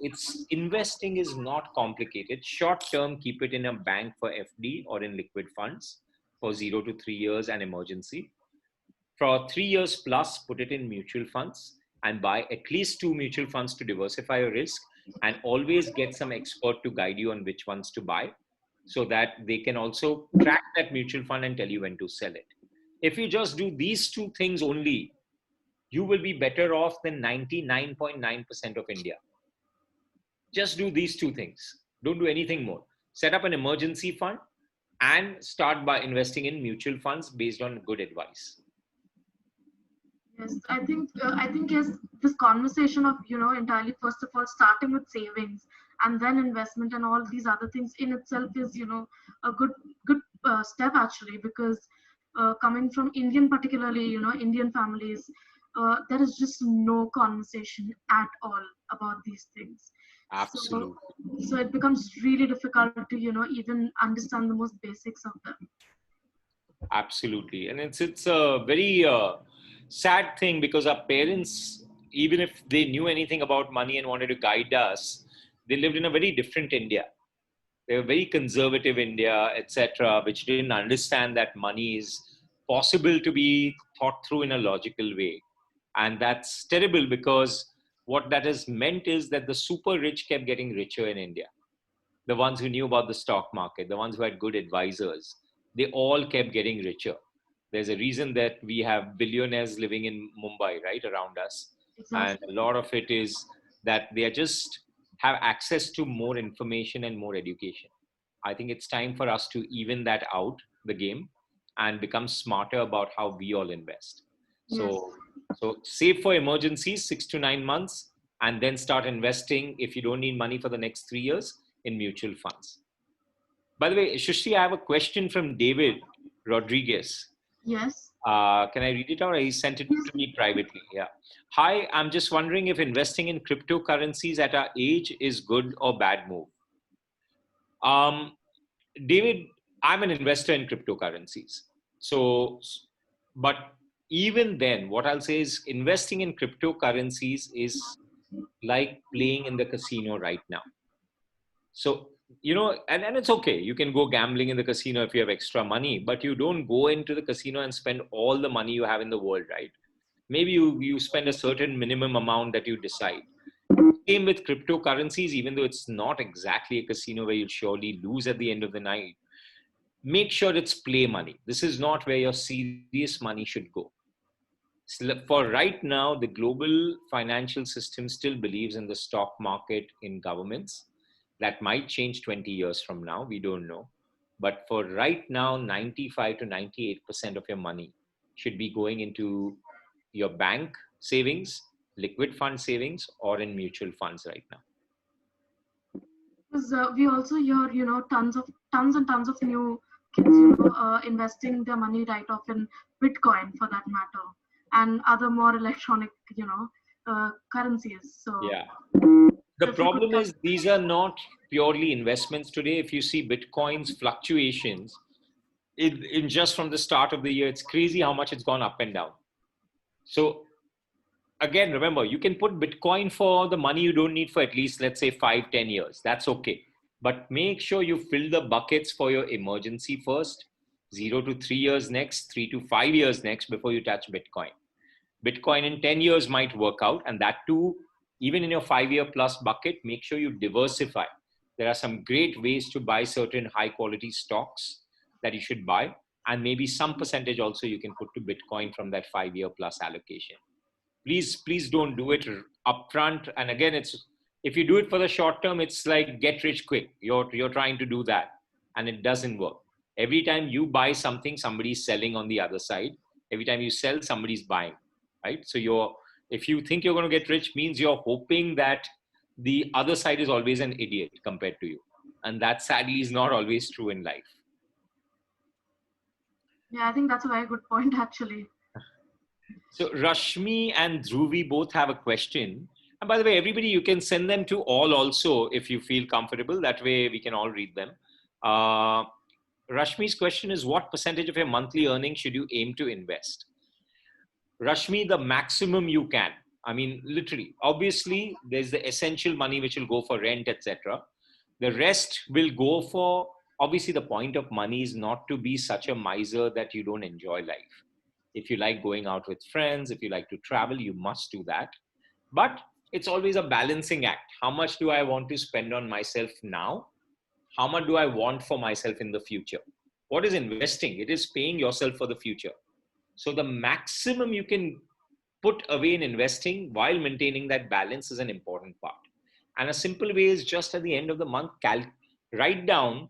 investing is not complicated. Short term, keep it in a bank for FD or in liquid funds for 0 to 3 years and emergency. For 3 years plus, put it in mutual funds and buy at least 2 mutual funds to diversify your risk, and always get some expert to guide you on which ones to buy, so that they can also track that mutual fund and tell you when to sell it. If you just do these 2 things only, you will be better off than 99.9% of India. Just do these 2 things. Don't do anything more. Set up an emergency fund and start by investing in mutual funds based on good advice. Yes, I think yes, this conversation of, entirely, first of all, starting with savings and then investment and all these other things in itself is, a good step actually, because coming from Indian, particularly, Indian families, there is just no conversation at all about these things. Absolutely. So it becomes really difficult to, even understand the most basics of them. Absolutely. And it's a very sad thing, because our parents, even if they knew anything about money and wanted to guide us, they lived in a very different India. They were very conservative India, etc., which didn't understand that money is possible to be thought through in a logical way. And that's terrible, because what that has meant is that the super rich kept getting richer in India. The ones who knew about the stock market, the ones who had good advisors, they all kept getting richer. There's a reason that we have billionaires living in Mumbai, right, around us. Exactly. And a lot of it is that they are just have access to more information and more education. I think it's time for us to even that out, the game, and become smarter about how we all invest. So, so save for emergencies, 6 to 9 months, and then start investing if you don't need money for the next 3 years in mutual funds. By the way, Shrushti, I have a question from David Rodriguez. Yes. Can I read it out? He sent it to me privately. Yeah. Hi, I'm just wondering if investing in cryptocurrencies at our age is good or bad move. David, I'm an investor in cryptocurrencies. So, but even then, what I'll say is investing in cryptocurrencies is like playing in the casino right now. So, and it's okay. You can go gambling in the casino if you have extra money, but you don't go into the casino and spend all the money you have in the world, right? Maybe you spend a certain minimum amount that you decide. Same with cryptocurrencies, even though it's not exactly a casino where you'll surely lose at the end of the night. make sure it's play money. This is not where your serious money should go. For right now, the global financial system still believes in the stock market, in governments. That might change 20 years from now. We don't know. But for right now, 95 to 98% of your money should be going into your bank savings, liquid fund savings, or in mutual funds right now. Because we also hear, tons and tons of new kids, investing their money right off in Bitcoin for that matter, and other more electronic, currencies. So Yeah. The problem is these are not purely investments today. If you see Bitcoin's fluctuations, in just from the start of the year, it's crazy how much it's gone up and down. So again, remember, you can put Bitcoin for the money you don't need for at least, let's say, 5-10 years. That's okay. But make sure you fill the buckets for your emergency first, 0 to 3 years next, 3 to 5 years next before you touch Bitcoin. Bitcoin in 10 years might work out. And that too, even in your 5-year plus bucket, make sure you diversify. There are some great ways to buy certain high quality stocks that you should buy. And maybe some percentage also you can put to Bitcoin from that 5-year plus allocation. Please don't do it upfront. And again, it's, if you do it for the short term, it's like get rich quick. You're trying to do that and it doesn't work. Every time you buy something, somebody's selling on the other side. Every time you sell, somebody's buying, right? So if you think you're going to get rich, means you're hoping that the other side is always an idiot compared to you. And that sadly is not always true in life. Yeah, I think that's a very good point, actually. So Rashmi and Dhruvi both have a question. And by the way, everybody, you can send them to all also if you feel comfortable. That way we can all read them. Rashmi's question is, what percentage of your monthly earnings should you aim to invest? Rashmi, the maximum you can. I mean, literally. Obviously, there's the essential money which will go for rent, etc. The rest will go for, obviously, the point of money is not to be such a miser that you don't enjoy life. If you like going out with friends, if you like to travel, you must do that. But it's always a balancing act. How much do I want to spend on myself now? How much do I want for myself in the future? What is investing? It is paying yourself for the future. So the maximum you can put away in investing while maintaining that balance is an important part. And a simple way is just at the end of the month, write down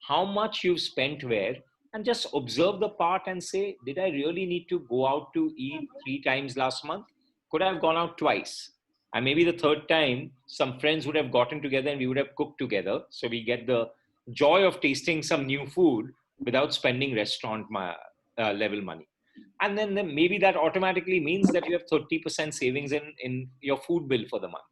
how much you've spent where, and just observe the part and say, did I really need to go out to eat 3 times last month? Could I have gone out twice? And maybe the third time, some friends would have gotten together and we would have cooked together. So we get the joy of tasting some new food without spending restaurant level money. And then maybe that automatically means that you have 30% savings in your food bill for the month.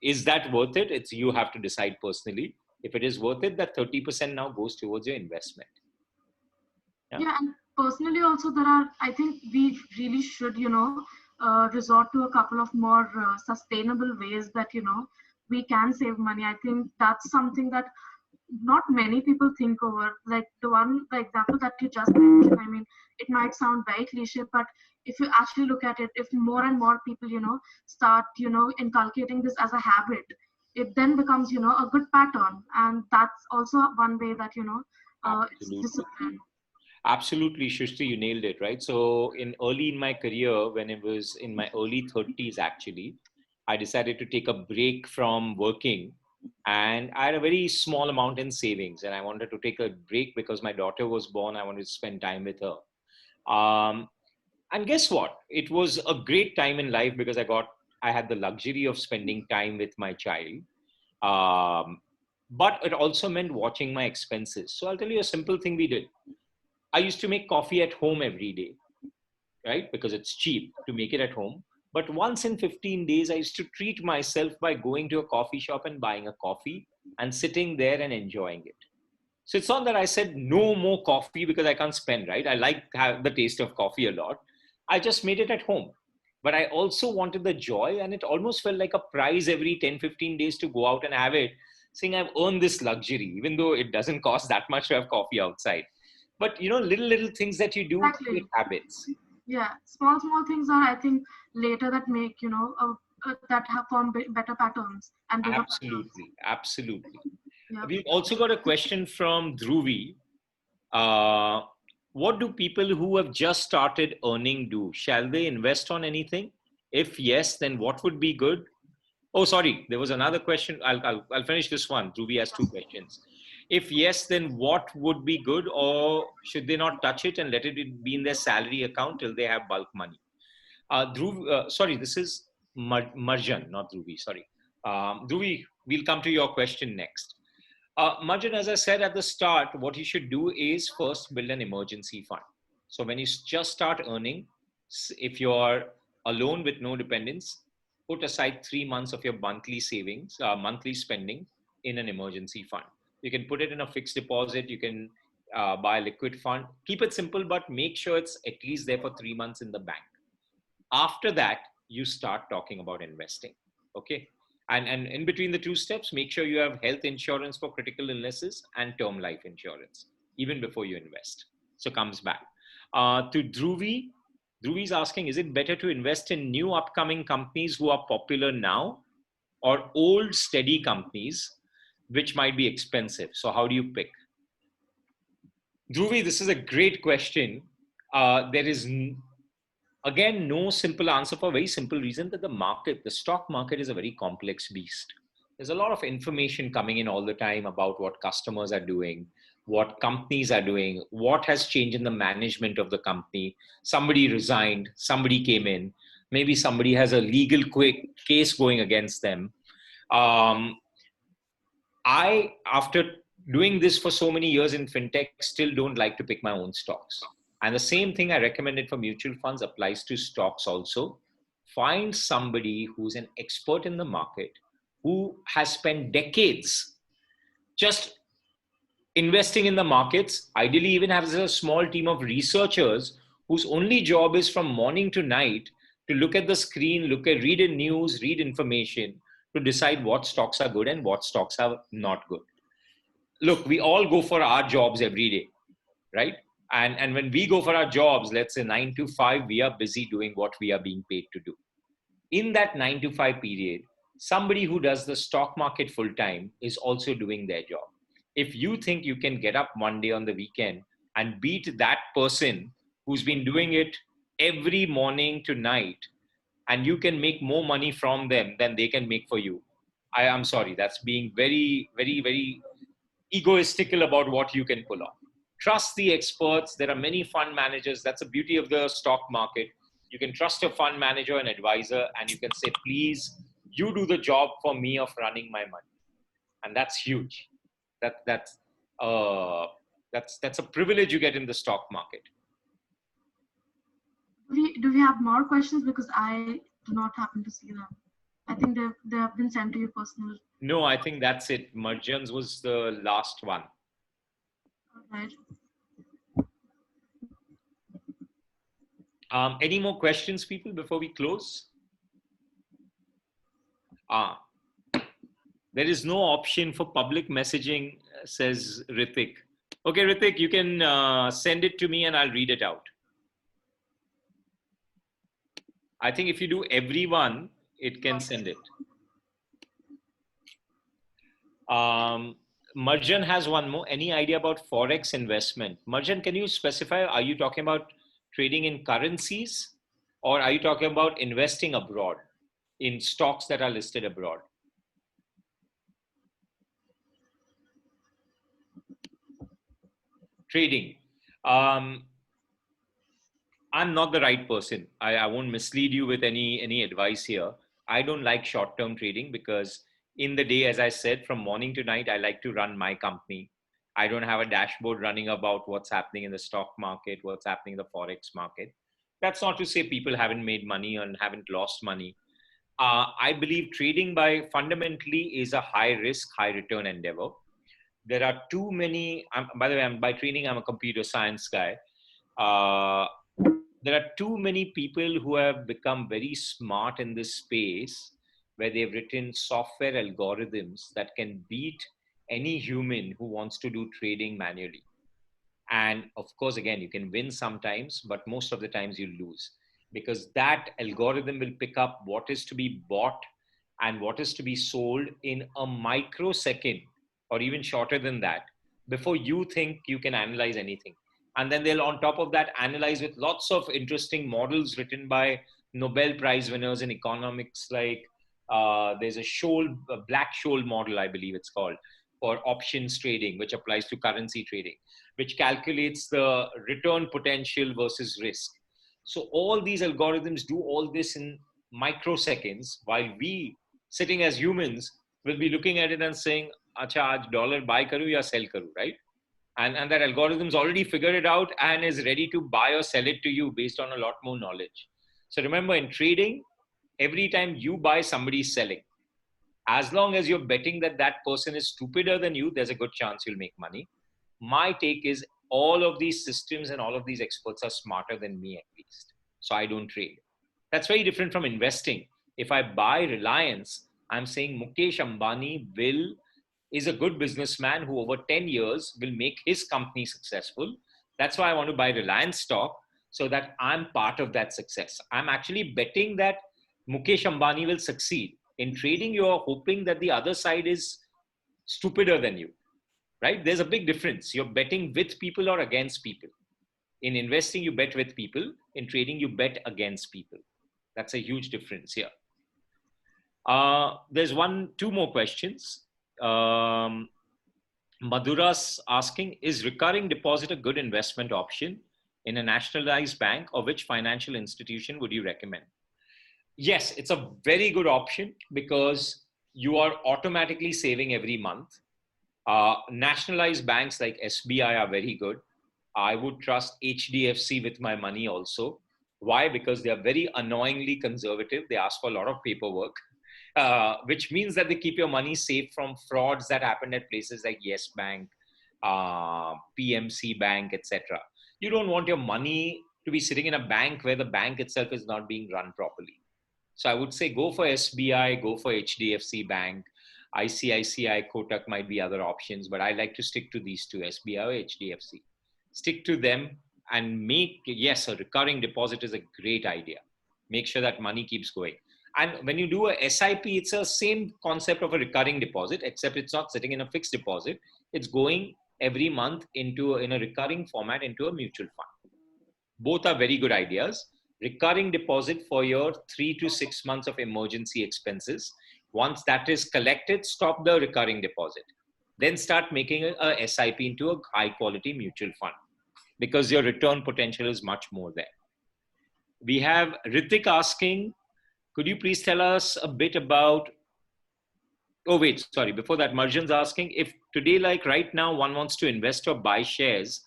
Is that worth it? It's, you have to decide personally. If it is worth it, that 30% now goes towards your investment. Yeah, and personally also I think we really should, resort to a couple of more sustainable ways that, we can save money. I think that's something that not many people think over. Like the example that you just mentioned, I mean, it might sound very cliche, but if you actually look at it, if more and more people, start, inculcating this as a habit, it then becomes, a good pattern. And that's also one way that, it's discipline. Absolutely, Shrushti, you nailed it, right? So early in my career, when it was in my early 30s, actually, I decided to take a break from working, and I had a very small amount in savings, and I wanted to take a break because my daughter was born. I wanted to spend time with her. And guess what? It was a great time in life because I had the luxury of spending time with my child. But it also meant watching my expenses. So I'll tell you a simple thing we did. I used to make coffee at home every day, right? Because it's cheap to make it at home. But once in 15 days, I used to treat myself by going to a coffee shop and buying a coffee and sitting there and enjoying it. So it's not that I said no more coffee because I can't spend, right? I like the taste of coffee a lot. I just made it at home. But I also wanted the joy, and it almost felt like a prize every 10, 15 days to go out and have it, saying I've earned this luxury, even though it doesn't cost that much to have coffee outside. But little things that you do Exactly. with habits. Yeah, small things are, I think, later that make, that have formed better patterns and bigger patterns. Absolutely. Yeah. We've also got a question from Dhruvi. What do people who have just started earning do? Shall they invest on anything? If yes, then what would be good? Oh, sorry, there was another question. I'll finish this one. Dhruvi has two questions. If yes, then what would be good, or should they not touch it and let it be in their salary account till they have bulk money? Sorry, this is Marjan, not Dhruvi. Sorry, Dhruvi. We'll come to your question next. Marjan, as I said at the start, what you should do is first build an emergency fund. So when you just start earning, if you're alone with no dependents, put aside 3 months of your monthly savings, monthly spending in an emergency fund. You can put it in a fixed deposit. You can buy a liquid fund. Keep it simple, but make sure it's at least there for 3 months in the bank. After that, you start talking about investing. Okay. And in between the two steps, make sure you have health insurance for critical illnesses and term life insurance, even before you invest. So comes back. To Dhruvi, Dhruvi's asking, is it better to invest in new upcoming companies who are popular now, or old steady companies, which might be expensive? So how do you pick? Dhruvi, this is a great question. There is again, no simple answer for a very simple reason that the stock market is a very complex beast. There's a lot of information coming in all the time about what customers are doing, what companies are doing, what has changed in the management of the company. Somebody resigned, somebody came in, maybe somebody has a legal quick case going against them. After doing this for so many years in fintech, still don't like to pick my own stocks. And the same thing I recommended for mutual funds applies to stocks also. Find somebody who's an expert in the market, who has spent decades just investing in the markets, ideally even has a small team of researchers whose only job is from morning to night to look at the screen, read in news, read information to decide what stocks are good and what stocks are not good. Look, we all go for our jobs every day, right? And when we go for our jobs, let's say 9 to 5, we are busy doing what we are being paid to do. In that 9 to 5 period, somebody who does the stock market full time is also doing their job. If you think you can get up one day on the weekend and beat that person who's been doing it every morning to night, and you can make more money from them than they can make for you, I am sorry, that's being very, very, very egoistical about what you can pull off. Trust the experts. There are many fund managers. That's the beauty of the stock market. You can trust a fund manager and advisor, and you can say, please, you do the job for me of running my money. And that's huge. That's a privilege you get in the stock market. Do we have more questions? Because I do not happen to see them. I think they have been sent to you personally. No, I think that's it. Marjan's was the last one. All right. Any more questions, people, before we close? There is no option for public messaging, says Ritik. Okay, Ritik, you can send it to me and I'll read it out. I think if you do everyone, it can send it. Marjan has one more. Any idea about Forex investment? Marjan, can you specify, are you talking about trading in currencies, or are you talking about investing abroad in stocks that are listed abroad? Trading. I'm not the right person. I won't mislead you with any advice here. I don't like short-term trading because in the day, as I said, from morning to night, I like to run my company. I don't have a dashboard running about what's happening in the stock market, what's happening in the Forex market. That's not to say people haven't made money and haven't lost money. I believe trading by fundamentally is a high risk, high return endeavor. There are too many, by the way, by training, I'm a computer science guy. There are too many people who have become very smart in this space where they've written software algorithms that can beat any human who wants to do trading manually. And of course, again, you can win sometimes, but most of the times you lose because that algorithm will pick up what is to be bought and what is to be sold in a microsecond or even shorter than that. before you think you can analyze anything. And then they'll, on top of that, analyze with lots of interesting models written by Nobel Prize winners in economics, like there's a black scholes model, I believe it's called, for options trading, which applies to currency trading, which calculates the return potential versus risk. So all these algorithms do all this in microseconds, while we, sitting as humans, will be looking at it and saying, "Acha, aaj dollar buy karu ya sell karu," right? And that algorithm's already figured it out and is ready to buy or sell it to you based on a lot more knowledge. So remember, in trading, every time you buy, somebody's selling. As long as you're betting that that person is stupider than you, there's a good chance you'll make money. My take is all of these systems and all of these experts are smarter than me, at least. So I don't trade. That's very different from investing. If I buy Reliance, I'm saying Mukesh Ambani is a good businessman who over 10 years will make his company successful. That's why I want to buy Reliance stock, so that I'm part of that success. I'm actually betting that Mukesh Ambani will succeed. In trading, you're hoping that the other side is stupider than you, right? There's a big difference. You're betting with people or against people. In investing, you bet with people. In trading, you bet against people. That's a huge difference here. There's two more questions. Madhura's asking, is recurring deposit a good investment option in a nationalized bank, or which financial institution would you recommend? Yes, it's a very good option because you are automatically saving every month. Nationalized banks like SBI are very good. I would trust HDFC with my money also. Why? Because they are very annoyingly conservative. They ask for a lot of paperwork, which means that they keep your money safe from frauds that happen at places like Yes Bank, PMC Bank, etc. You don't want your money to be sitting in a bank where the bank itself is not being run properly. So I would say go for SBI, go for HDFC Bank. ICICI, Kotak might be other options, but I like to stick to these two, SBI or HDFC. Stick to them and yes, a recurring deposit is a great idea. Make sure that money keeps going. And when you do a SIP, it's the same concept of a recurring deposit, except it's not sitting in a fixed deposit. It's going every month in a recurring format into a mutual fund. Both are very good ideas. Recurring deposit for your 3 to 6 months of emergency expenses. Once that is collected, stop the recurring deposit. Then start making a SIP into a high quality mutual fund, because your return potential is much more there. We have Ritik asking, could you please tell us a bit about, before that, Marjan's asking, if today, like right now, one wants to invest or buy shares,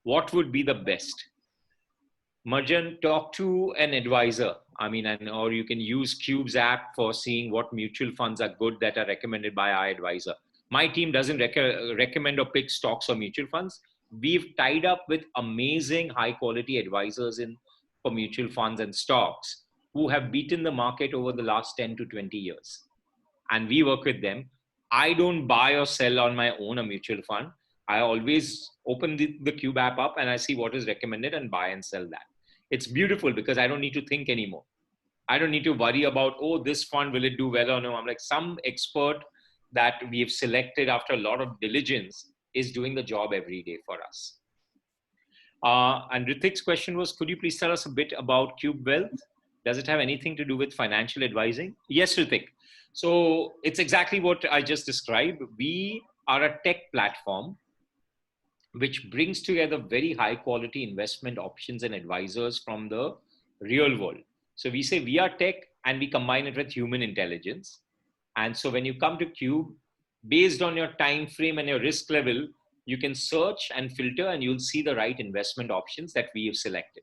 what would be the best? Marjan, talk to an advisor. Or you can use Cube's app for seeing what mutual funds are good that are recommended by our advisor. My team doesn't recommend or pick stocks or mutual funds. We've tied up with amazing high quality advisors for mutual funds and stocks who have beaten the market over the last 10 to 20 years. And we work with them. I don't buy or sell on my own a mutual fund. I always open the Cube app up and I see what is recommended and buy and sell that. It's beautiful because I don't need to think anymore. I don't need to worry about, this fund, will it do well or no? I'm like, some expert that we have selected after a lot of diligence is doing the job every day for us. And Ritik's question was, could you please tell us a bit about Cube Wealth? Does it have anything to do with financial advising? Yes, Ritik. So it's exactly what I just described. We are a tech platform which brings together very high quality investment options and advisors from the real world. So we say we are tech and we combine it with human intelligence. And so when you come to Cube, based on your time frame and your risk level, you can search and filter and you'll see the right investment options that we have selected.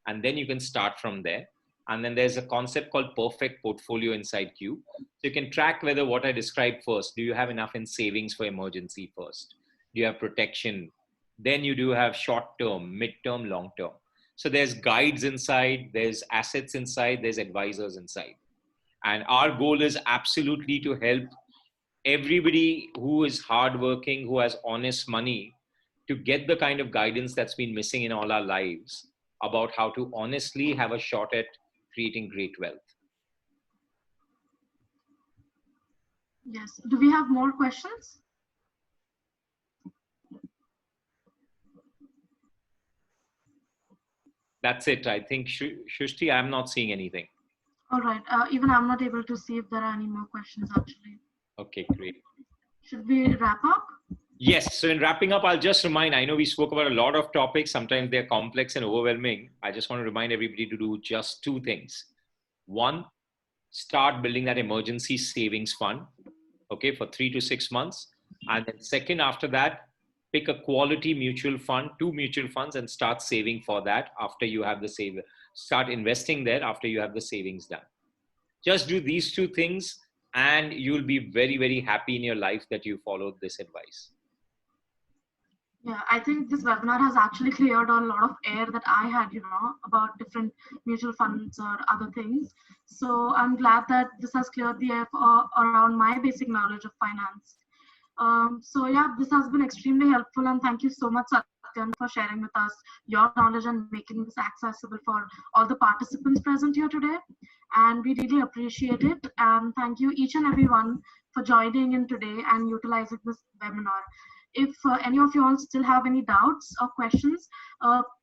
And then you can start from there. And then there's a concept called perfect portfolio inside Cube. So you can track whether what I described first, do you have enough in savings for emergency first? Do you have protection? Then you do have short-term, mid-term, long-term. So there's guides inside, there's assets inside, there's advisors inside. And our goal is absolutely to help everybody who is hardworking, who has honest money, to get the kind of guidance that's been missing in all our lives about how to honestly have a shot at creating great wealth. Yes. Do we have more questions? That's it. I think, Shrushti, I'm not seeing anything. All right. Even I'm not able to see if there are any more questions actually. Okay, great. Should we wrap up? Yes. So in wrapping up, I'll just remind, I know we spoke about a lot of topics. Sometimes they're complex and overwhelming. I just want to remind everybody to do just two things. One, start building that emergency savings fund, okay, for 3 to 6 months. And then second, after that, pick a quality mutual fund, 2 mutual funds, and start saving for that after you have the start investing there after you have the savings done. Just do these two things and you'll be very, very happy in your life that you followed this advice. Yeah, I think this webinar has actually cleared a lot of air that I had, about different mutual funds or other things. So I'm glad that this has cleared the air around my basic knowledge of finance. So yeah, this has been extremely helpful, and thank you so much, Satyen, for sharing with us your knowledge and making this accessible for all the participants present here today. And we really appreciate it. And thank you each and everyone for joining in today and utilizing this webinar. If any of you all still have any doubts or questions,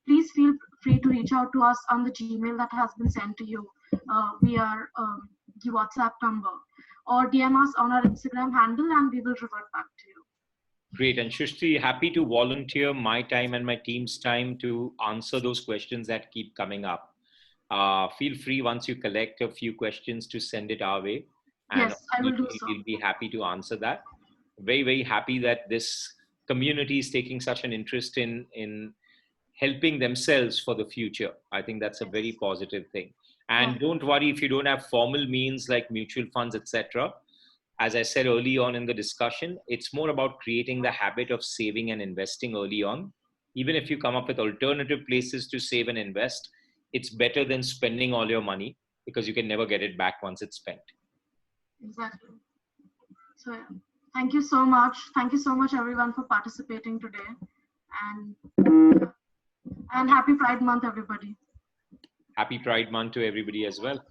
please feel free to reach out to us on the Gmail that has been sent to you via the WhatsApp number, or DM us on our Instagram handle and we will revert back to you. Great. And Shrushti, happy to volunteer my time and my team's time to answer those questions that keep coming up. Feel free once you collect a few questions to send it our way. And yes, I will do so. We'll be happy to answer that. Very, very happy that this community is taking such an interest in helping themselves for the future. I think that's a very positive thing. And don't worry if you don't have formal means like mutual funds, etc. As I said early on in the discussion, it's more about creating the habit of saving and investing early on. Even if you come up with alternative places to save and invest, it's better than spending all your money because you can never get it back once it's spent. Exactly. So yeah. Thank you so much. Thank you so much, everyone, for participating today. And happy Pride Month, everybody. Happy Pride Month to everybody as well.